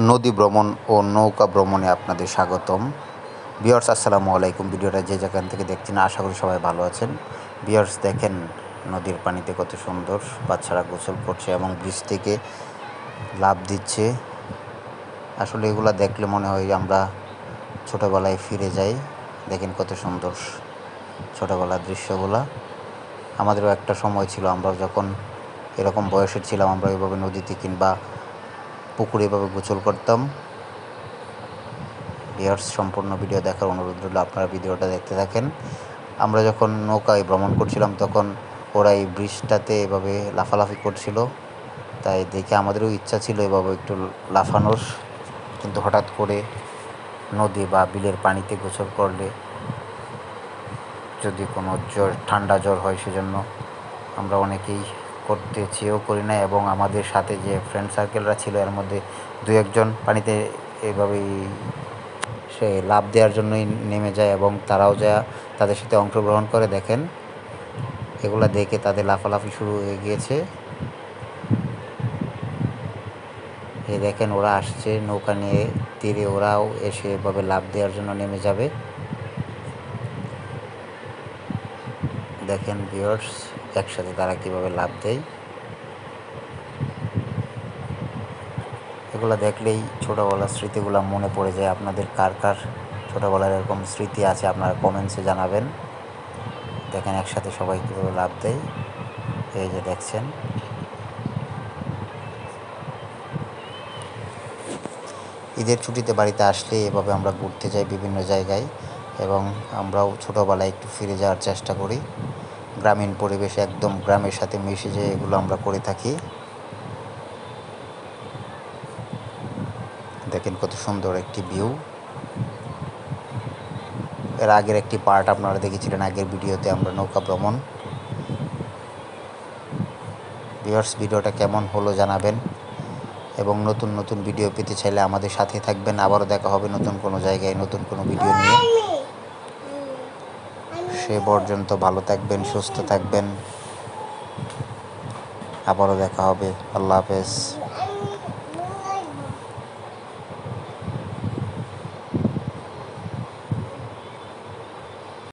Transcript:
নদী ভ্রমণ ও নৌকা ভ্রমণে আপনাদের স্বাগতম। ভিউয়ার্স, আসসালামু আলাইকুম। ভিডিওটা যে যেখান থেকে দেখছেন আশা করি সবাই ভালো আছেন। ভিউয়ার্স, দেখেন নদীর পানিতে কত সুন্দর বাচ্চারা গোসল করছে এবং ব্রিজ থেকে লাফ দিচ্ছে। আসলে এগুলা দেখলে মনে হয় আমরা ছোটোবেলায় ফিরে যাই। দেখেন কত সুন্দর ছোটোবেলার দৃশ্যগুলা। আমাদেরও একটা সময় ছিল, আমরা যখন এরকম বয়সের ছিলাম আমরা এভাবে নদীতে কিংবা পুকুরে এভাবে গোসল করতাম। ভিউয়ার্স, সম্পূর্ণ ভিডিও দেখার অনুরোধ রইল, আপনারা ভিডিওটা দেখতে থাকেন। আমরা যখন নৌকায় ভ্রমণ করছিলাম তখন ওরা এই ব্রিজটাতে এভাবে লাফালাফি করছিল, তাই দেখে আমাদেরও ইচ্ছা ছিল এভাবে একটু লাফানোর। কিন্তু হঠাৎ করে নদী বা বিলের পানিতে গোসল করলে যদি কোনো ঠান্ডা জ্বর হয়, সেজন্য আমরা অনেকেই করতে চেয়েও করি না। এবং আমাদের সাথে যে ফ্রেন্ড সার্কেলরা ছিল এর মধ্যে দু একজন পানিতে এভাবেই সে লাফ দেওয়ার জন্যই নেমে যায় এবং তারাও তাদের সাথে অংশগ্রহণ করে। দেখেন এগুলা দেখে তাদের লাফালাফি শুরু হয়ে গিয়েছে। এই দেখেন ওরা আসছে নৌকা নিয়ে তীরে, ওরাও এসে এভাবে লাফ দেওয়ার জন্য নেমে যাবে। দেখেন ভিউয়ার্স, একসাথে তারা কীভাবে লাফ দেয়। এগুলো দেখলেই ছোটোবেলার স্মৃতিগুলো মনে পড়ে যায়। আপনাদের কার কার ছোটোবেলার এরকম স্মৃতি আছে আপনারা কমেন্টসে জানাবেন। দেখেন একসাথে সবাই কীভাবে লাফ দেয়। এই যে দেখছেন, ঈদের ছুটিতে বাড়িতে আসলে এভাবে আমরা ঘুরতে যাই বিভিন্ন জায়গায় এবং আমরাও ছোটোবেলায় একটু ফিরে যাওয়ার চেষ্টা করি। গ্রামীণ পরিবেশে একদম গ্রামের সাথে মিশে যেয়ে এগুলো আমরা করে থাকি। দেখেন কত সুন্দর একটি ভিউ। এর আগের একটি পার্ট আপনারা দেখেছিলেন আগের ভিডিওতে, আমরা নৌকা ভ্রমণ। ভিউয়ার্স, ভিডিওটা কেমন হলো জানাবেন এবং নতুন নতুন ভিডিও পেতে চাইলে আমাদের সাথে থাকবেন। আবারও দেখা হবে নতুন কোনো জায়গায় নতুন কোনো ভিডিও নিয়ে। সে পর্যন্ত ভালো থাকবেন, সুস্থ থাকবেন। আবারও দেখা হবে। আল্লাহ হাফেজ।